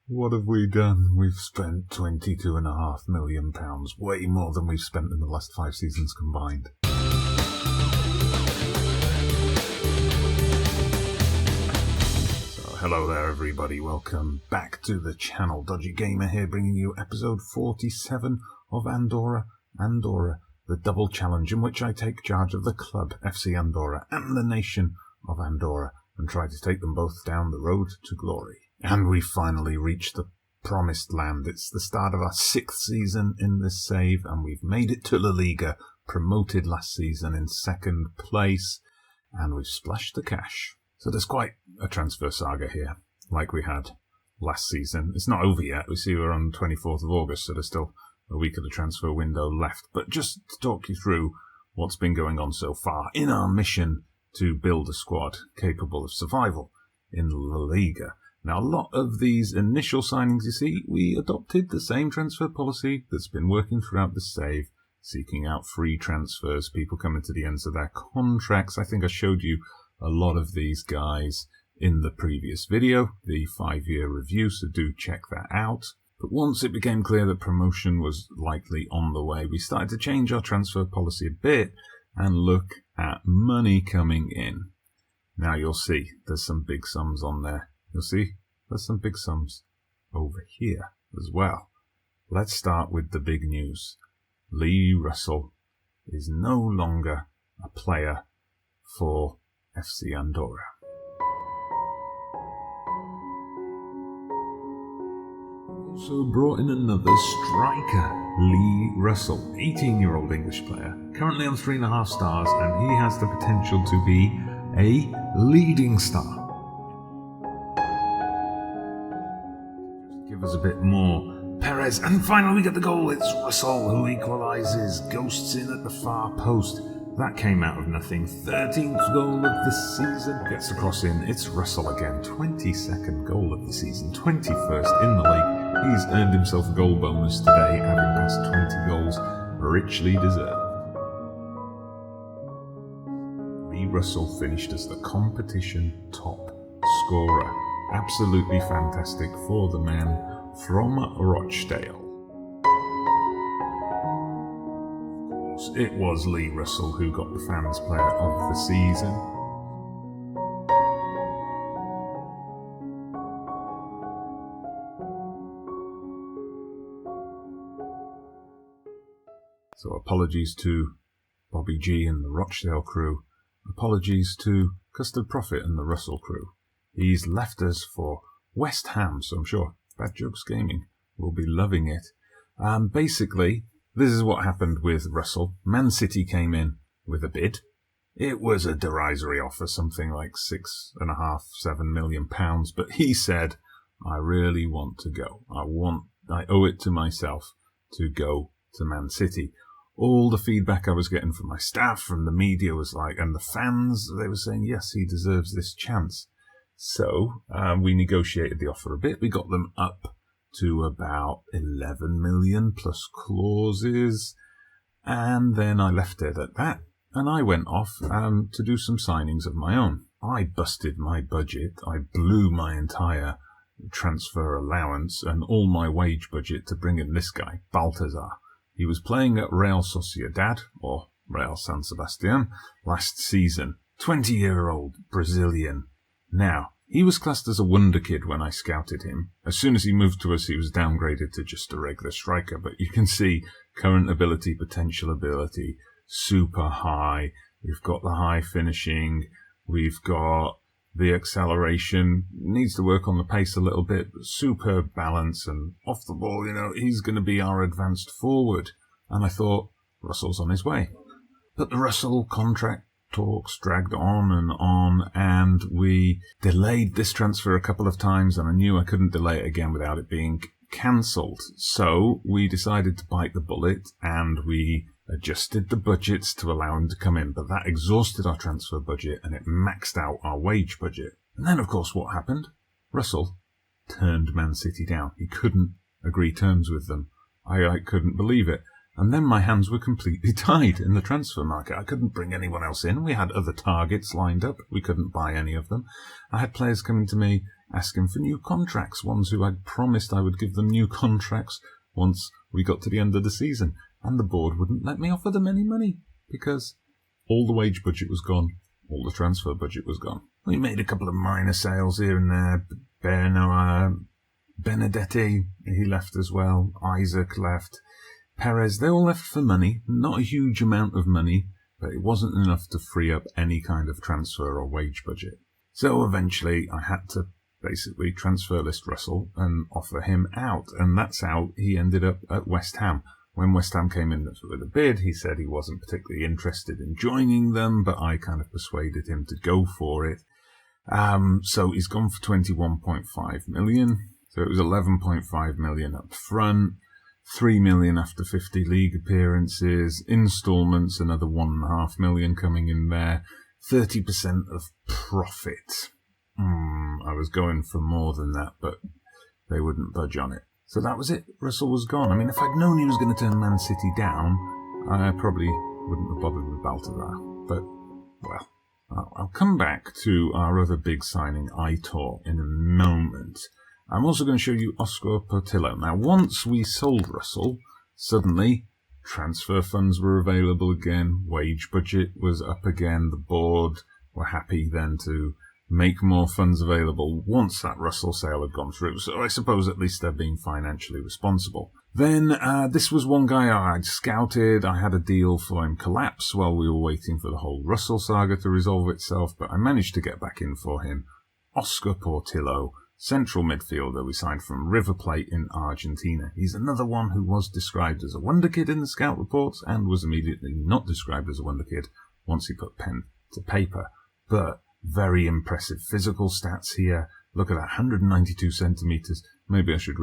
What have we done? We've spent £22.5 million, way more than we've spent in the last 5 seasons combined. So, hello there everybody, welcome back to the channel. Dodgy Gamer here, bringing you episode 47 of Andorra, the double challenge in which I take charge of the club, FC Andorra, and the nation of Andorra, and try to take them both down the road to glory. And we finally reached the promised land. It's the start of our 6th season in this save, and we've made it to La Liga, promoted last season in 2nd place, and we've splashed the cash. So there's quite a transfer saga here, like we had last season. It's not over yet. We see we're on the 24th of August, so there's still a week of the transfer window left. But just to talk you through what's been going on so far in our mission to build a squad capable of survival in La Liga. Now, a lot of these initial signings, you see, we adopted the same transfer policy that's been working throughout the save, seeking out free transfers, people coming to the ends of their contracts. I think I showed you a lot of these guys in the previous video, the 5-year review, so do check that out. But once it became clear that promotion was likely on the way, we started to change our transfer policy a bit and look at money coming in. Now, you'll see there's some big sums on there. You'll see there's some big sums over here as well. Let's start with the big news. Lee Russell is no longer a player for FC Andorra. Also brought in another striker, Lee Russell, 18-year-old English player, currently on 3.5 stars, and he has the potential to be a leading star. Give us a bit more. Perez, and finally we get the goal. It's Russell who equalises, ghosts in at the far post. That came out of nothing. 13th goal of the season. Gets the cross in. It's Russell again. 22nd goal of the season. 21st in the league. He's earned himself a goal bonus today, having passed 20 goals. Richly deserved. Lee Russell finished as the competition top scorer. Absolutely fantastic for the man from Rochdale. Of course, it was Lee Russell who got the fans player of the season. So apologies to Bobby G and the Rochdale crew. Apologies to Custard Prophet and the Russell crew. He's left us for West Ham, so I'm sure Bad Jokes Gaming will be loving it. Basically, this is what happened with Russell. Man City came in with a bid. It was a derisory offer, something like £6.5–7 million, but he said, I really want to go. I owe it to myself to go to Man City. All the feedback I was getting from my staff, from the media was like, and the fans, they were saying, yes, he deserves this chance. So we negotiated the offer a bit. We got them up to about 11 million plus clauses. And then I left it at that. And I went off to do some signings of my own. I busted my budget. I blew my entire transfer allowance and all my wage budget to bring in this guy, Baltazar. He was playing at Real Sociedad, or Real San Sebastian, last season. 20-year-old Brazilian. Now, he was classed as a wonder kid when I scouted him. As soon as he moved to us, he was downgraded to just a regular striker. But you can see current ability, potential ability, super high. We've got the high finishing. We've got the acceleration. Needs to work on the pace a little bit. Superb balance, and off the ball, he's going to be our advanced forward. And I thought, Russell's on his way. But the Russell contract talks dragged on, and we delayed this transfer a couple of times, and I knew I couldn't delay it again without it being cancelled. So we decided to bite the bullet, and we adjusted the budgets to allow him to come in, but that exhausted our transfer budget and it maxed out our wage budget. And then, of course, what happened? Russell turned Man City down. He couldn't agree terms with them. I couldn't believe it. And then my hands were completely tied in the transfer market. I couldn't bring anyone else in. We had other targets lined up. We couldn't buy any of them. I had players coming to me asking for new contracts, ones who I'd promised I would give them new contracts once we got to the end of the season. And the board wouldn't let me offer them any money because all the wage budget was gone. All the transfer budget was gone. We made a couple of minor sales here and there. Benedetti, he left as well. Isaac left. Perez, they all left for money. Not a huge amount of money, but it wasn't enough to free up any kind of transfer or wage budget. So eventually I had to basically transfer list Russell and offer him out. And that's how he ended up at West Ham. When West Ham came in with a bid, he said he wasn't particularly interested in joining them, but I kind of persuaded him to go for it. So he's gone for 21.5 million. So it was 11.5 million up front. 3 million after 50 league appearances, instalments, another 1.5 million coming in there, 30% of profit. I was going for more than that, but they wouldn't budge on it. So that was it. Russell was gone. I mean, if I'd known he was going to turn Man City down, I probably wouldn't have bothered with Baltazar. But, well, I'll come back to our other big signing, Aitor, in a moment. I'm also going to show you Oscar Portillo. Now, once we sold Russell, suddenly transfer funds were available again, wage budget was up again, the board were happy then to make more funds available once that Russell sale had gone through. So I suppose at least they're being financially responsible. Then this was one guy I'd scouted. I had a deal for him collapse while we were waiting for the whole Russell saga to resolve itself, but I managed to get back in for him. Oscar Portillo. Central midfielder we signed from River Plate in Argentina. He's another one who was described as a wonder kid in the scout reports and was immediately not described as a wonder kid once he put pen to paper. But very impressive physical stats here. Look at that, 192 centimetres. Maybe I should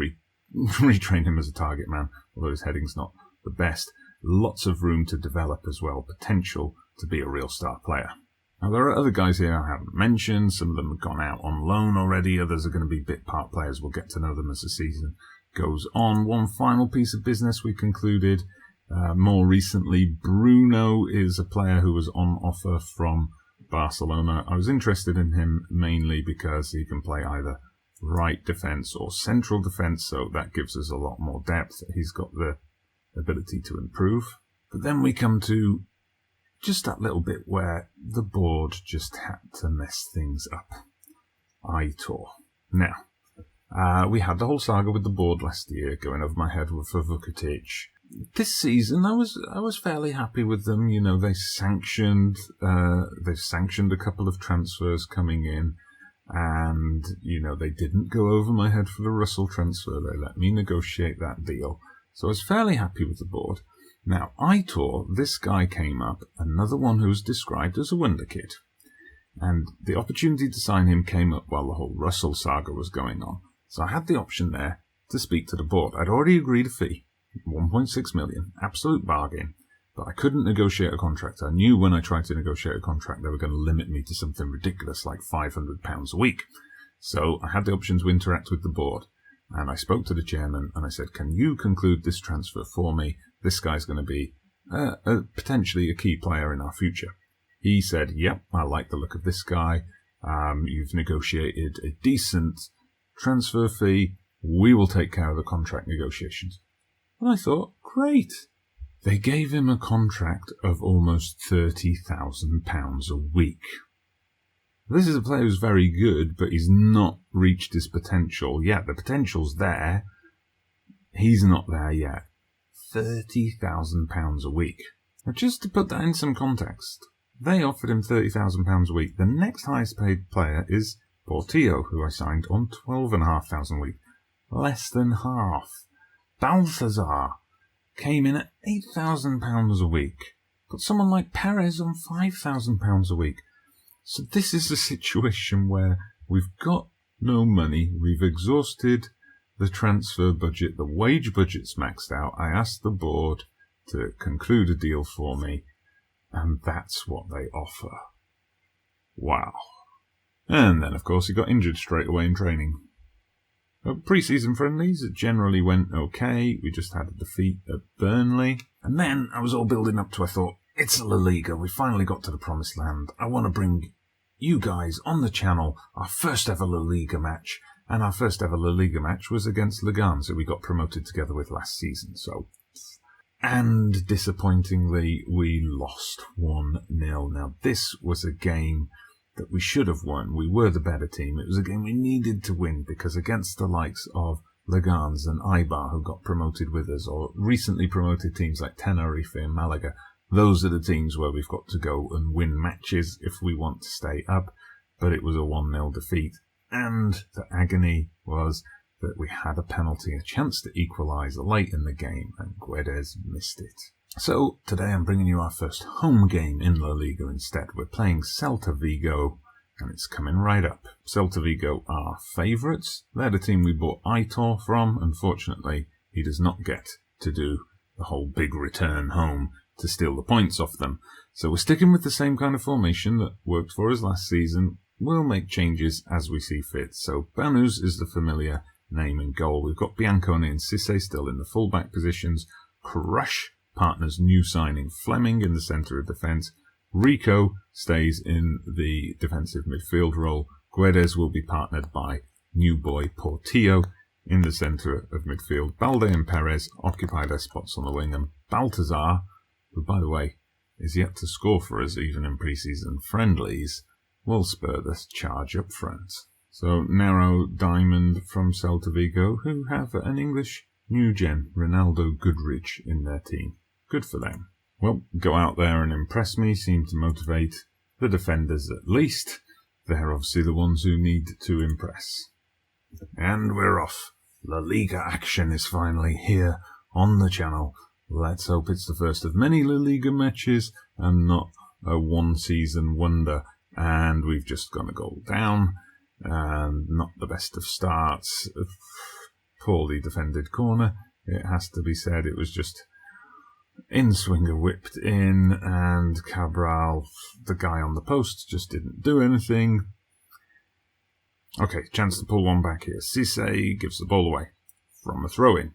retrain him as a target man, although his heading's not the best. Lots of room to develop as well, potential to be a real star player. Now, there are other guys here I haven't mentioned. Some of them have gone out on loan already. Others are going to be bit part players. We'll get to know them as the season goes on. One final piece of business we concluded more recently. Bruno is a player who was on offer from Barcelona. I was interested in him mainly because he can play either right defence or central defence, so that gives us a lot more depth. He's got the ability to improve. But then we come to just that little bit where the board just had to mess things up. Aitor. Now, we had the whole saga with the board last year, going over my head for Vukotic. This season, I was fairly happy with them. You know, they've sanctioned a couple of transfers coming in, and you know they didn't go over my head for the Russell transfer. They let me negotiate that deal, so I was fairly happy with the board. Now, Aitor, this guy came up, another one who was described as a wonder kid. And the opportunity to sign him came up while the whole Russell saga was going on. So I had the option there to speak to the board. I'd already agreed a fee, 1.6 million, absolute bargain. But I couldn't negotiate a contract. I knew when I tried to negotiate a contract they were going to limit me to something ridiculous like £500 a week. So I had the option to interact with the board. And I spoke to the chairman and I said, can you conclude this transfer for me? This guy's going to be potentially a key player in our future. He said, yep, I like the look of this guy. You've negotiated a decent transfer fee. We will take care of the contract negotiations. And I thought, great. They gave him a contract of almost £30,000 a week. This is a player who's very good, but he's not reached his potential yet. The potential's there. He's not there yet. £30,000 a week. Now, just to put that in some context, they offered him £30,000 a week. The next highest paid player is Portillo, who I signed on £12,500 a week. Less than half. Balthazar came in at £8,000 a week. Got someone like Perez on £5,000 a week. So this is a situation where we've got no money, we've exhausted the transfer budget, the wage budget's maxed out. I asked the board to conclude a deal for me, and that's what they offer. Wow. And then, of course, he got injured straight away in training. Pre-season friendlies, it generally went okay. We just had a defeat at Burnley. And then I was all building up to, I thought, it's La Liga. We finally got to the promised land. I want to bring you guys on the channel our first ever La Liga match. And our first ever La Liga match was against Liga, who we got promoted together with last season. And disappointingly, we lost 1-0. Now, this was a game that we should have won. We were the better team. It was a game we needed to win because against the likes of Legans and Eibar, who got promoted with us, or recently promoted teams like Tenerife and Malaga, those are the teams where we've got to go and win matches if we want to stay up. But it was a 1-0 defeat. And the agony was that we had a penalty, a chance to equalise late in the game, and Guedes missed it. So today I'm bringing you our first home game in La Liga instead. We're playing Celta Vigo, and it's coming right up. Celta Vigo are favourites. They're the team we bought Aitor from. Unfortunately, he does not get to do the whole big return home to steal the points off them. So we're sticking with the same kind of formation that worked for us last season. We'll make changes as we see fit. So Banus is the familiar name in goal. We've got Biancone and Cisse still in the fullback positions. Crush, partner's new signing Fleming in the centre of defence. Rico stays in the defensive midfield role. Guedes will be partnered by new boy Portillo in the centre of midfield. Balde and Perez occupy their spots on the wing, and Baltazar, who by the way is yet to score for us even in pre-season friendlies, will spur the charge up front. So narrow diamond from Celta Vigo, who have an English new gen Ronaldo Goodrich in their team. Good for them. Well, go out there and impress me, seem to motivate the defenders at least. They're obviously the ones who need to impress. And we're off. La Liga action is finally here on the channel. Let's hope it's the first of many La Liga matches and not a one-season wonder. And we've just gone a goal down, and not the best of starts. Poorly defended corner, it has to be said. It was just in-swinger whipped in, and Cabral, the guy on the post, just didn't do anything. Okay, chance to pull one back here. Cisse gives the ball away from a throw-in.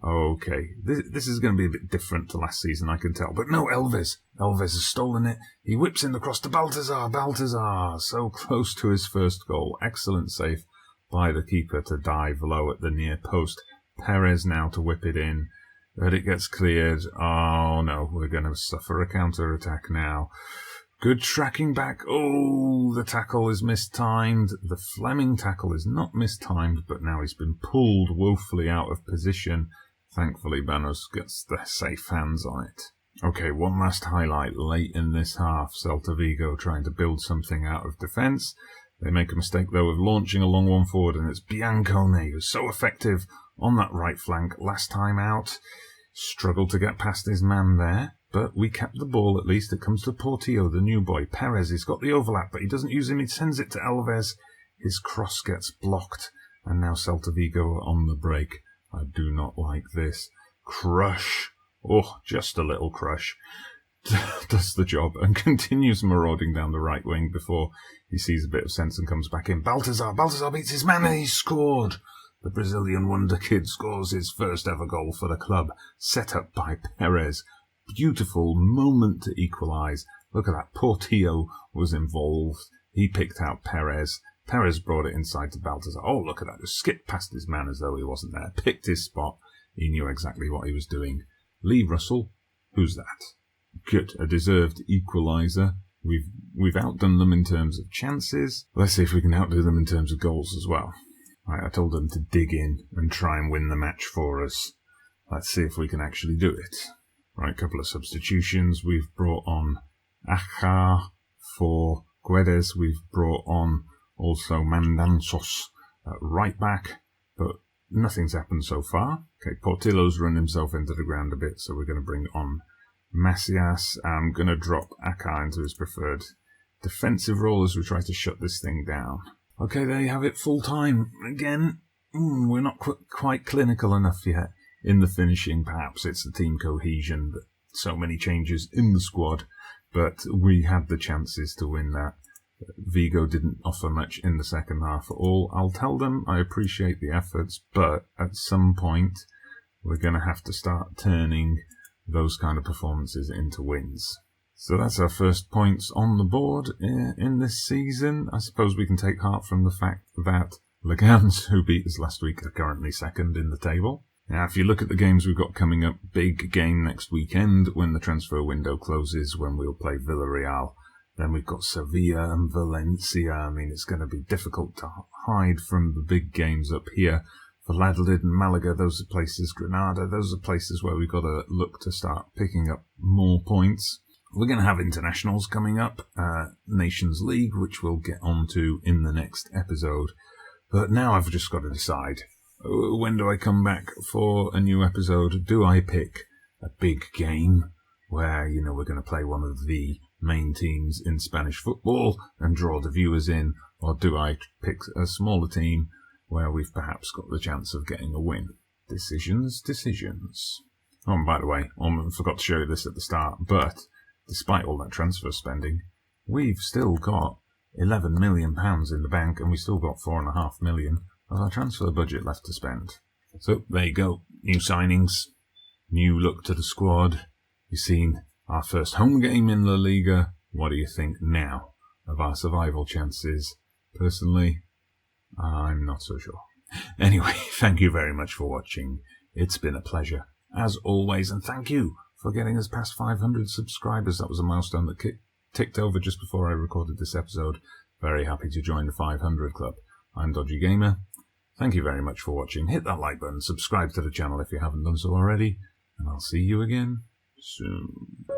Okay, this is going to be a bit different to last season, I can tell. But no, Elvis. Elvis has stolen it. He whips in the cross to Baltazar. Baltazar, so close to his first goal. Excellent save by the keeper to dive low at the near post. Perez now to whip it in. But it gets cleared. Oh no, we're going to suffer a counter-attack now. Good tracking back. Oh, the tackle is mistimed. The Fleming tackle is not mistimed, but now he's been pulled woefully out of position. Thankfully, Banos gets the safe hands on it. Okay, one last highlight late in this half. Celta Vigo trying to build something out of defence. They make a mistake, though, of launching a long one forward, and it's Biancone, who's so effective on that right flank last time out. Struggled to get past his man there, but we kept the ball at least. It comes to Portillo, the new boy. Perez, he's got the overlap, but he doesn't use him. He sends it to Alves. His cross gets blocked, and now Celta Vigo are on the break. I do not like this. Crush. Oh, just a little crush. Does the job and continues marauding down the right wing before he sees a bit of sense and comes back in. Baltazar beats his man and he's scored. The Brazilian wonder kid scores his first ever goal for the club, set up by Perez. Beautiful moment to equalise. Look at that. Portillo was involved. He picked out Perez. Perez brought it inside to Baltazar. Oh, look at that. Just skipped past his man as though he wasn't there. Picked his spot. He knew exactly what he was doing. Lee Russell. Who's that? Good. A deserved equaliser. We've outdone them in terms of chances. Let's see if we can outdo them in terms of goals as well. Right, I told them to dig in and try and win the match for us. Let's see if we can actually do it. Right, couple of substitutions. We've brought on Aja for Guedes. We've brought on also Mandanzos at right back, but nothing's happened so far. Okay, Portillo's run himself into the ground a bit, so we're going to bring on Macias. I'm going to drop Aja into his preferred defensive role as we try to shut this thing down. Okay, there you have it, full time. Again, we're not quite clinical enough yet in the finishing. Perhaps it's the team cohesion, that so many changes in the squad, but we had the chances to win that. Vigo didn't offer much in the second half at all. I'll tell them I appreciate the efforts, but at some point we're going to have to start turning those kind of performances into wins. So that's our first points on the board in this season. I suppose we can take heart from the fact that Legans, who beat us last week, are currently second in the table. Now, if you look at the games we've got coming up, big game next weekend when the transfer window closes, when we'll play Villarreal. Then we've got Sevilla and Valencia. I mean, it's going to be difficult to hide from the big games up here. Valladolid and Malaga, those are places, Granada, those are places where we've got to look to start picking up more points. We're going to have internationals coming up, Nations League, which we'll get onto in the next episode. But now I've just got to decide, when do I come back for a new episode? Do I pick a big game where, you know, we're going to play one of the main teams in Spanish football and draw the viewers in? Or do I pick a smaller team where we've perhaps got the chance of getting a win? Decisions. Oh, and by the way, I forgot to show you this at the start, but despite all that transfer spending, we've still got £11 million in the bank, and we still got £4.5 million of our transfer budget left to spend. So there you go. New signings, new look to the squad. You've seen our first home game in La Liga. What do you think now of our survival chances? Personally, I'm not so sure. Anyway, thank you very much for watching. It's been a pleasure, as always, and thank you for getting us past 500 subscribers. That was a milestone that ticked over just before I recorded this episode. Very happy to join the 500 club. I'm Dodgy Gamer. Thank you very much for watching. Hit that like button, subscribe to the channel if you haven't done so already, and I'll see you again soon.